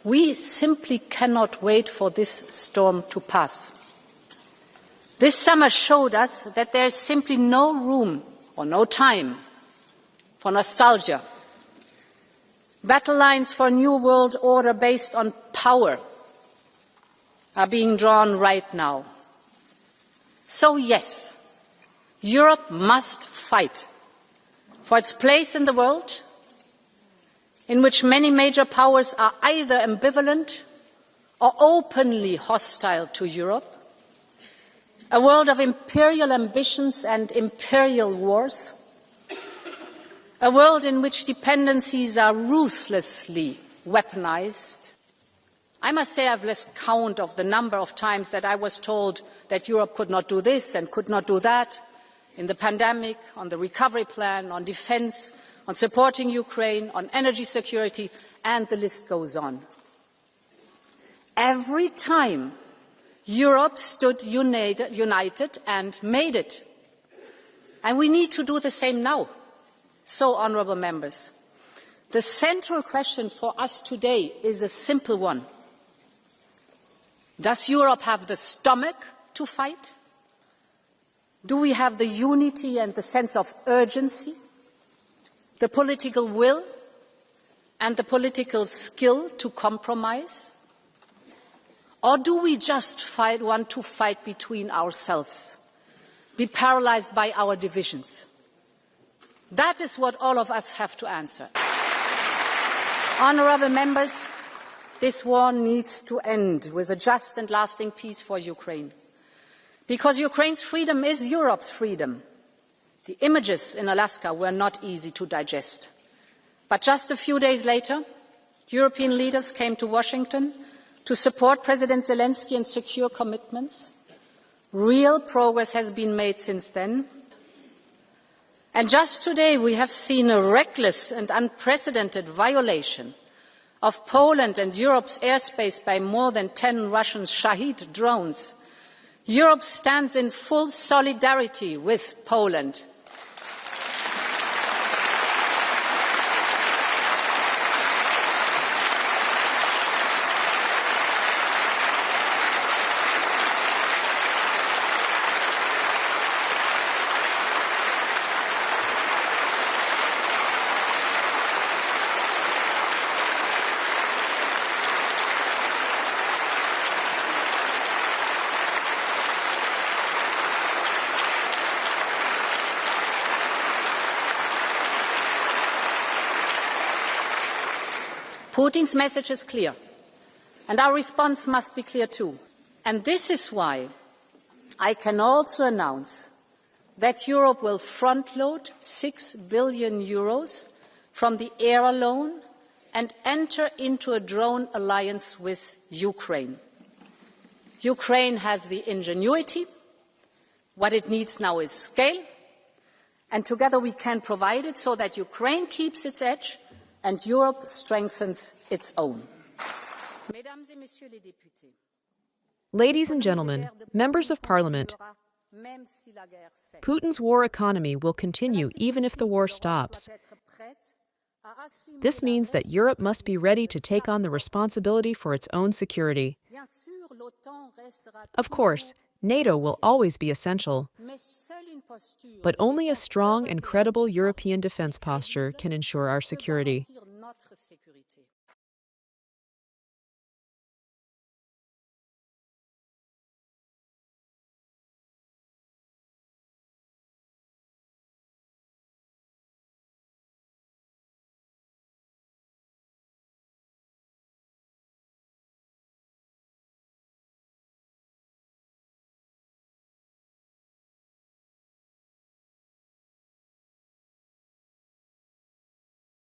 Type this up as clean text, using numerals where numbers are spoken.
We simply cannot wait for this storm to pass. This summer showed us that there is simply no room or no time for nostalgia. Battle lines for a new world order based on power are being drawn right now. So yes, Europe must fight for its place in the world, in which many major powers are either ambivalent or openly hostile to Europe, a world of imperial ambitions and imperial wars, a world in which dependencies are ruthlessly weaponized. I must say I've lost count of the number of times that I was told that Europe could not do this and could not do that in the pandemic, on the recovery plan, on defense, on supporting Ukraine, on energy security, and the list goes on. Every time Europe stood united and made it. And we need to do the same now. So, honourable members, the central question for us today is a simple one. Does Europe have the stomach to fight? Do we have the unity and the sense of urgency, the political will and the political skill to compromise? Or do we just want to fight between ourselves, be paralysed by our divisions? That is what all of us have to answer. Honourable members, this war needs to end with a just and lasting peace for Ukraine. Because Ukraine's freedom is Europe's freedom. The images in Alaska were not easy to digest. But just a few days later, European leaders came to Washington to support President Zelensky and secure commitments. Real progress has been made since then. And just today we have seen a reckless and unprecedented violation of Poland and Europe's airspace by more than 10 Russian Shahid drones. Europe stands in full solidarity with Poland. Putin's message is clear, and our response must be clear too. And this is why I can also announce that Europe will front-load 6 billion euros from the air alone and enter into a drone alliance with Ukraine. Ukraine has the ingenuity. What it needs now is scale, and together we can provide it so that Ukraine keeps its edge and Europe strengthens its own. Ladies and gentlemen, members of Parliament, Putin's war economy will continue even if the war stops. This means that Europe must be ready to take on the responsibility for its own security. Of course, NATO will always be essential, but only a strong and credible European defense posture can ensure our security.